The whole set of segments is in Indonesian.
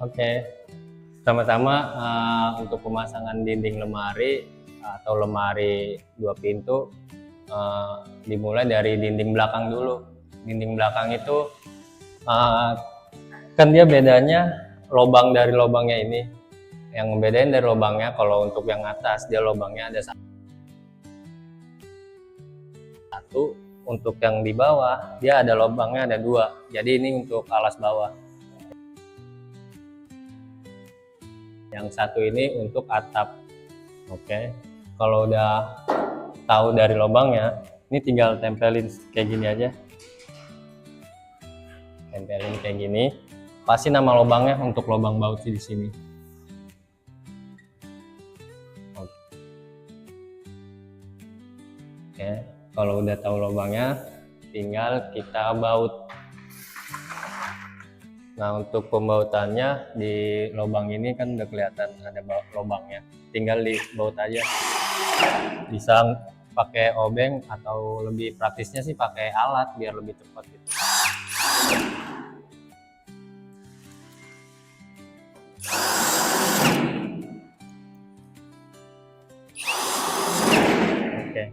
Oke, sama-sama untuk pemasangan dinding lemari atau lemari 2 pintu dimulai dari dinding belakang dulu. Dinding belakang itu kan dia bedanya lubang dari lubangnya ini. Yang membedain dari lubangnya, kalau untuk yang atas dia lubangnya ada satu, untuk yang di bawah dia ada lubangnya ada 2. Jadi ini untuk alas bawah. Yang satu ini untuk atap. Oke, kalau udah tahu dari lubangnya, ini tinggal tempelin kayak gini aja. Tempelin kayak gini. Pasti nama lubangnya untuk lubang baut di sini. Oke, kalau udah tahu lubangnya, tinggal kita baut. Nah, untuk pembautannya di lubang ini kan udah kelihatan ada lubangnya, tinggal dibaut aja. Bisa pakai obeng atau lebih praktisnya sih pakai alat biar lebih cepat gitu. Oke.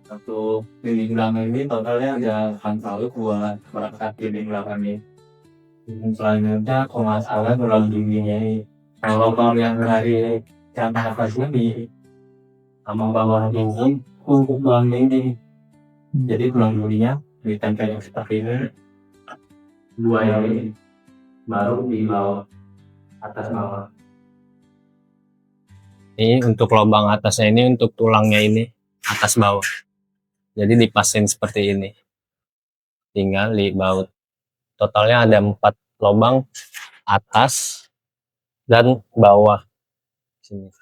Untuk dinding belakang ini totalnya ada kali buat perangkat dinding belakang ini. Selanjutnya pemasangan tulang dindingnya ini. Kalau yang dari yang atas ini sama bawah dinding untuk tulang dinding. Jadi tulang dindingnya ditempel seperti ini. 2 yang ini baru di bawah atas bawah. Ini untuk lubang atasnya, ini untuk tulangnya ini atas bawah. Jadi dipasin seperti ini. Tinggal dibaut. Totalnya ada 4 lubang atas dan bawah. Sini.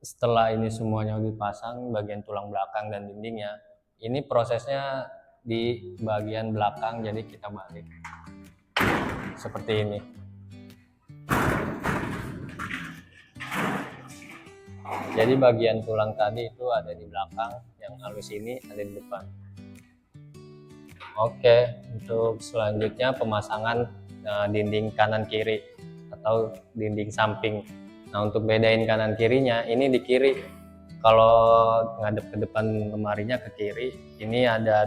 Setelah ini semuanya dipasang bagian tulang belakang dan dindingnya, ini prosesnya di bagian belakang, jadi kita balik seperti ini. Jadi bagian tulang tadi itu ada di belakang, yang halus ini ada di depan. Oke, untuk selanjutnya pemasangan dinding kanan kiri atau dinding samping. Nah, untuk bedain kanan kirinya, ini di kiri. Kalau ngadep ke depan lemarinya ke kiri, ini ada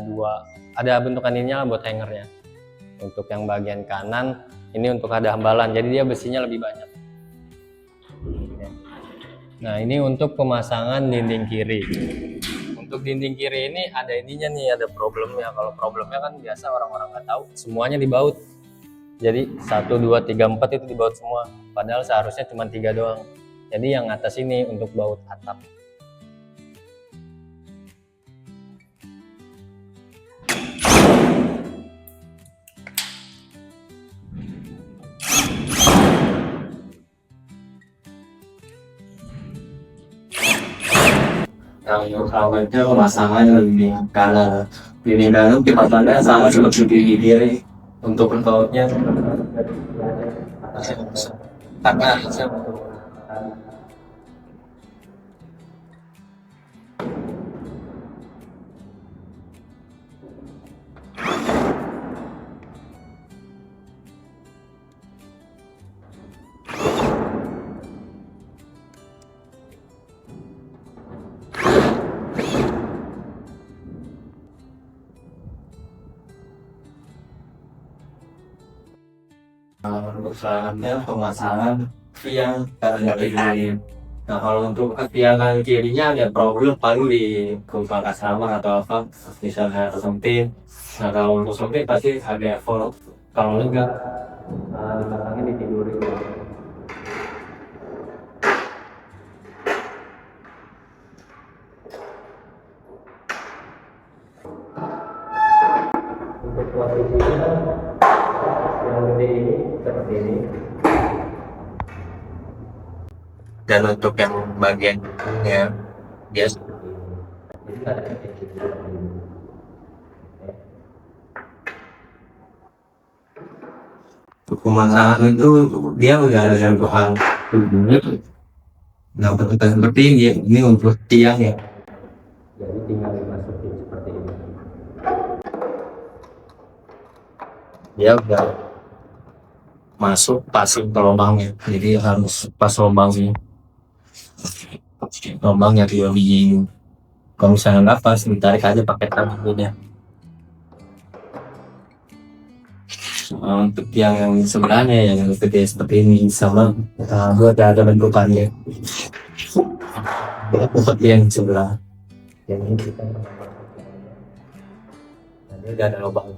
bentukan ininya buat hangernya. Untuk yang bagian kanan, ini untuk ada hambalan, jadi dia besinya lebih banyak. Nah, ini untuk pemasangan dinding kiri. Untuk dinding kiri ini ada ininya nih, ada problemnya. Kalau problemnya kan biasa orang-orang nggak tahu, semuanya dibaut. Jadi 1, 2, 3, 4 itu dibaut semua. Padahal seharusnya cuma 3 doang. Jadi yang atas ini untuk baut atap. Yang awalnya pemasangan dinding kanan. Dinding kanan dipasangnya sama seperti dinding kiri. Untuk bautnya karena atasnya untuk untuk selanjutnya pemasangan tiang kanan kiri. Nah, kalau untuk tiang kanan kirinya ada problem paling di bangkas kamar atau apa, misalnya sempit. Nah, kalau untuk sempit pasti ada effort. Kalau enggak, dipasangnya ditidurin. Untuk posisinya yang gede ini seperti ini. dan untuk yang bagian ya dia untuk pemasangan itu dia udah ada sentuhan nah bentuknya seperti ini untuk tiang ya. Jadi tinggal dimasukin seperti ini. Dia udah masuk pasang ke lubangnya, jadi harus pas lubangnya 2 biji. Kalau misalnya nggak pas ditarik aja pakai tangannya. Untuk yang sebelahnya yang gede seperti ini sama buat ada bentukannya seperti yang sebelah yang ini kita ada lubang.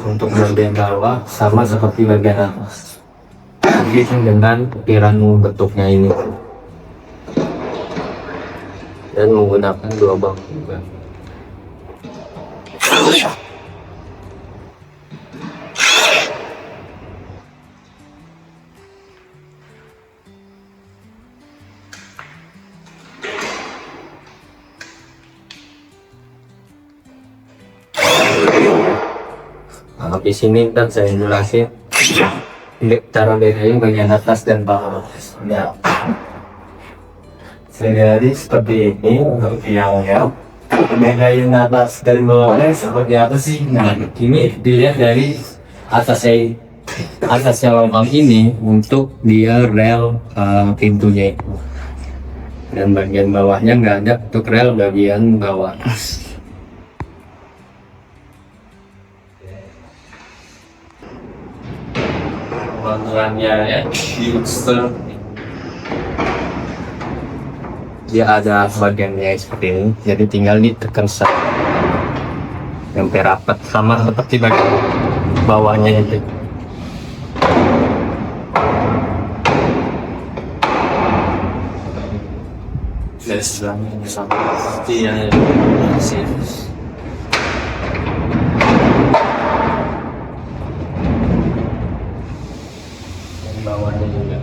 Untuk bagian bawah sama seperti bagian atas, begitu dengan ukiran bentuknya ini dan menggunakan 2 bang juga. Nah, di sini kan saya jelasin cara bedain bagian atas dan bawah. Ya. Jadi seperti ini untuk tiangnya. Bedain atas dan bawahnya seperti apa sih? Nah, ini dilihat dari atasnya lubang ini untuk dia rel pintunya, dan bagian bawahnya nggak ada untuk rel bagian bawah. Pengaturannya ya, dia ada bagiannya seperti ini, jadi tinggal ditekan sampai rapat sama seperti bagian bawahnya itu. Dari sebelahnya sama seperti yang bawahnya juga.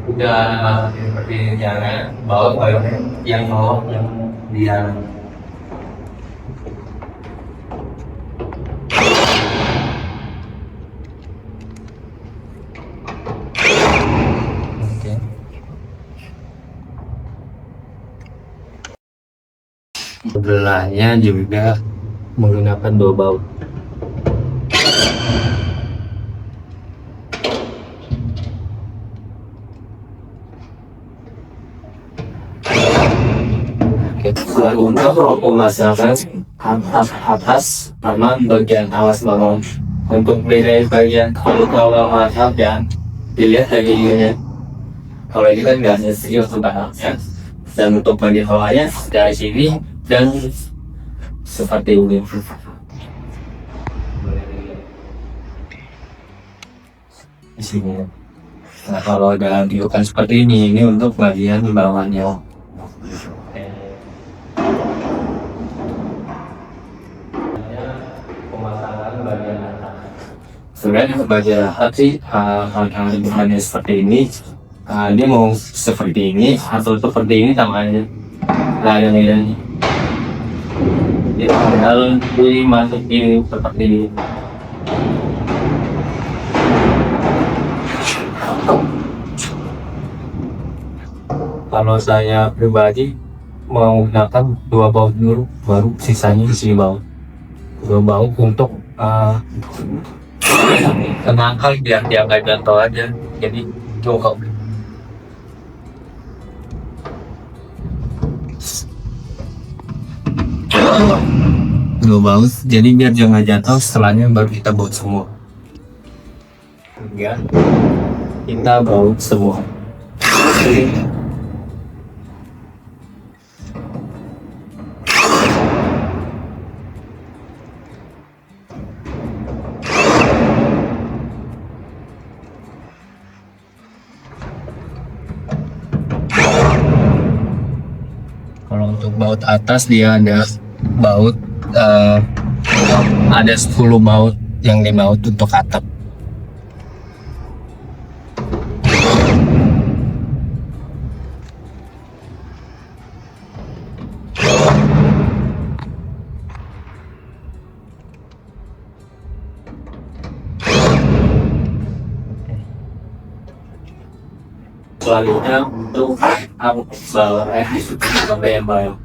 Udah masukin seperti ini jangan bawah yang dia sebelahnya juga menggunakan 2 baut. Untuk pemasangan atas sama bagian awas bawah, untuk bedain bagian kalau atap ya dilihat dari ini. Kalau ini kan nggak sesi untuk atapnya, dan untuk bagian bawahnya dari sini dan seperti ini. Di sini. Nah kalau udah diukur seperti ini untuk bagian bawahnya. Sebenarnya bagian atas sih hal-hal bentukannya seperti ini, dia mau seperti ini atau seperti ini sama aja, nggak ada bedanya. Dia tinggal dimasukin seperti ini. Kalau saya pribadi mau menggunakan 2 baut dulu, baru sisanya isi baut. 2 baut untuk kenangkal biar dia nggak jatuh aja, jadi cukup. Dua baut, jadi biar jangan jatuh, setelahnya baru kita baut semua. Enggak, kita baut semua. Kalau untuk baut atas dia ada baut Ada 10 baut yang dibaut untuk atap. Selanjutnya untuk bawah yang bawah.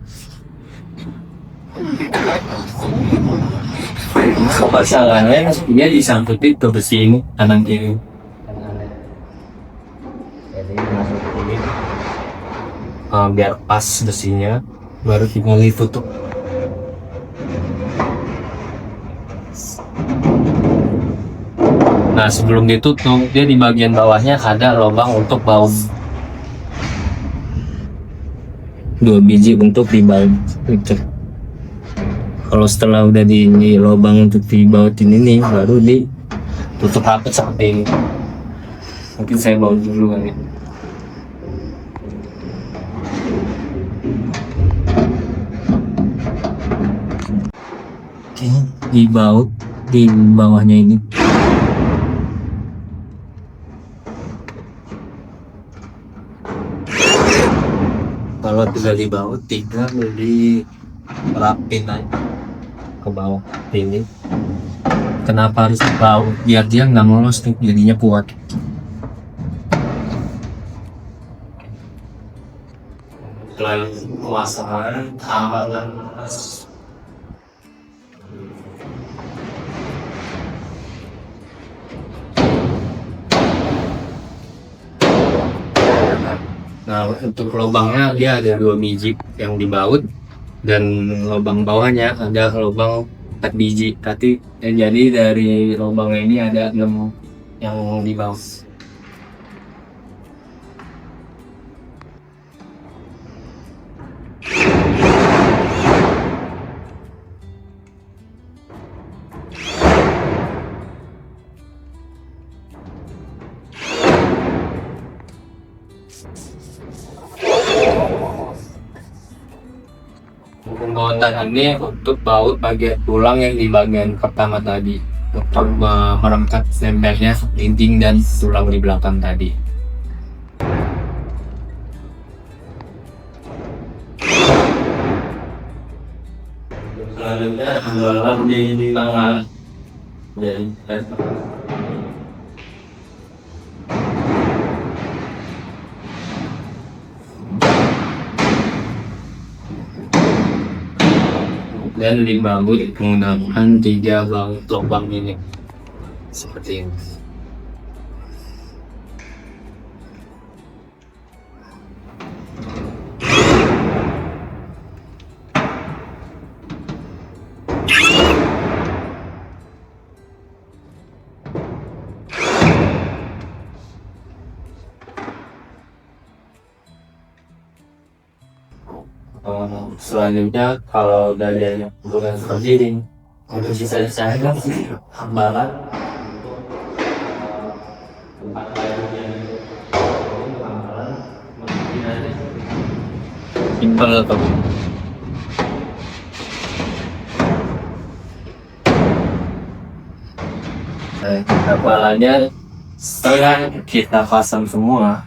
Pemasangannya dia disangkutin ke besi ini kanan kiri. Jadi masukin biar pas besinya, baru tinggal ditutup. Nah, sebelum ditutup, dia di bagian bawahnya ada lubang untuk baut. 2 biji untuk dibaut. Kalau setelah udah di lubang untuk dibautin ini, baru ditutup rapat seperti ini. Mungkin saya baut dulu kali. Oke, dibaut di bawahnya ini. Kalau tidak dibaut, tinggal dirapin aja ke bawah ini. Kenapa harus dibaut? Biar dia nggak lolos nih, jadinya kuat. Selain pemasangan, tambalan Nah, untuk lubangnya dia ada 2 biji yang dibaut, dan lubang bawahnya ada lubang 4 biji. Jadi dari lubang ini ada 6 yang dibaut. Pembaut ini untuk baut bagian tulang yang di bagian pertama tadi, untuk merengkat nempelnya dinding dan tulang di belakang tadi. Selanjutnya adalah di tangan. Jadi dan dibaut menggunakan 3 lubang ini seperti ini. Selanjutnya kalau dari bukan seperti ini, untuk sisa-sisanya hambalan simpel atau kepalanya setelah kita pasang semua,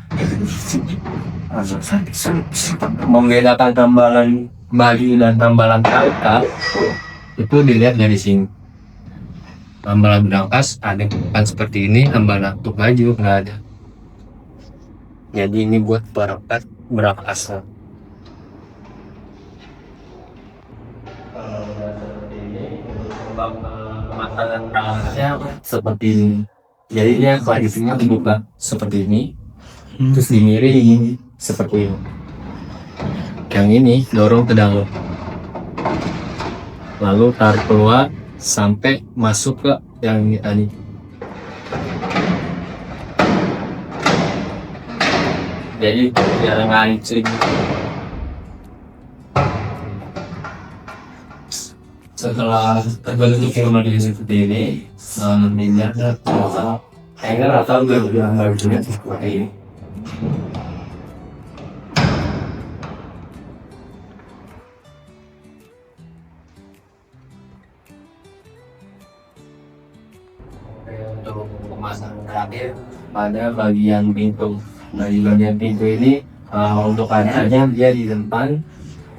membedakan tambalan baju dan tambalan kalka itu dilihat dari sini. Tambalan berangkas ada bukan seperti ini, tambalan untuk baju nggak ada. Jadi ini buat perekat berangkas. Pemasangan berangkasnya seperti ini. Jadi dia kondisinya terbuka seperti ini, terus dimiring seperti ini. Yang ini dorong ke dalam, lalu tarik keluar sampai masuk ke yang ini tadi. Jadi biar ngancing. Setelah terbentuk kembali seperti ini, minyak hanger atau bajunya seperti ini. pemasangan terakhir pada bagian pintu. Nah, di bagian pintu ini untuk kacanya dia di depan,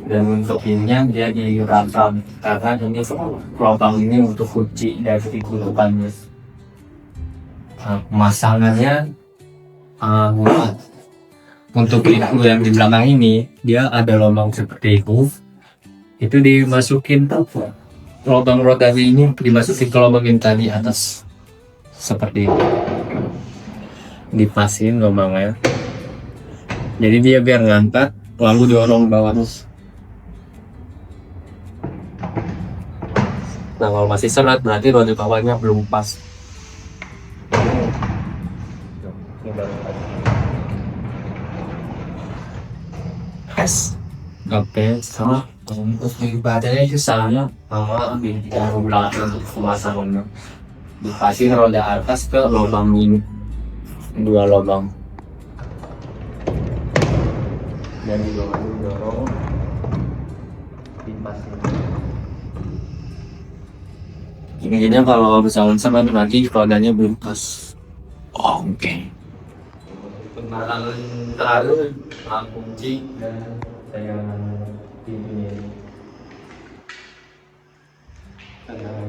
dan untuk ininya dia di belakang, karena ini lubang ini untuk kunci dari pintu depannya. Pemasangannya untuk pintu yang di belakang ini dia ada lubang seperti itu dimasukin lubang rotasi ini dimasukin ke lubang yang tadi atas seperti ini, dipasin lubangnya, jadi dia biar ngangkat lalu dorong bawah terus. Nah, kalau masih seret berarti roda bawahnya belum pas. Oke, sama untuk ibadahnya itu sama yang belakang untuk pemasangannya. Dikasih roda atas ke lubang ini, 2 lubang. Dan dorong dipasang. Intinya kalau misalnya sama nanti rodanya belum pas. Oke. Pemasangan terakhir kunci dan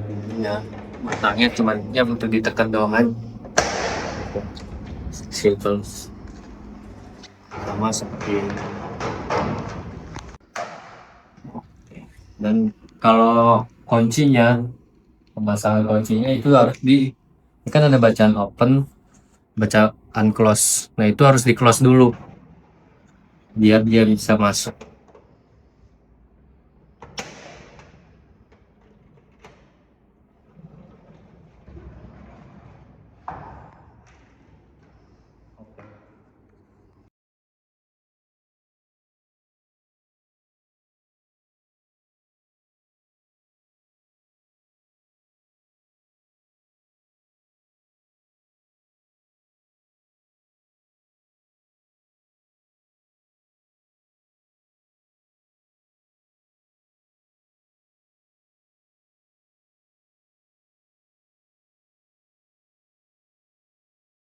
pintunya matangnya cuma ya untuk ditekan doang kan, simple sama seperti ini. Dan kalau kuncinya, pemasangan kuncinya itu harus ini kan ada bacaan open, bacaan close. Nah, itu harus di close dulu biar dia bisa masuk.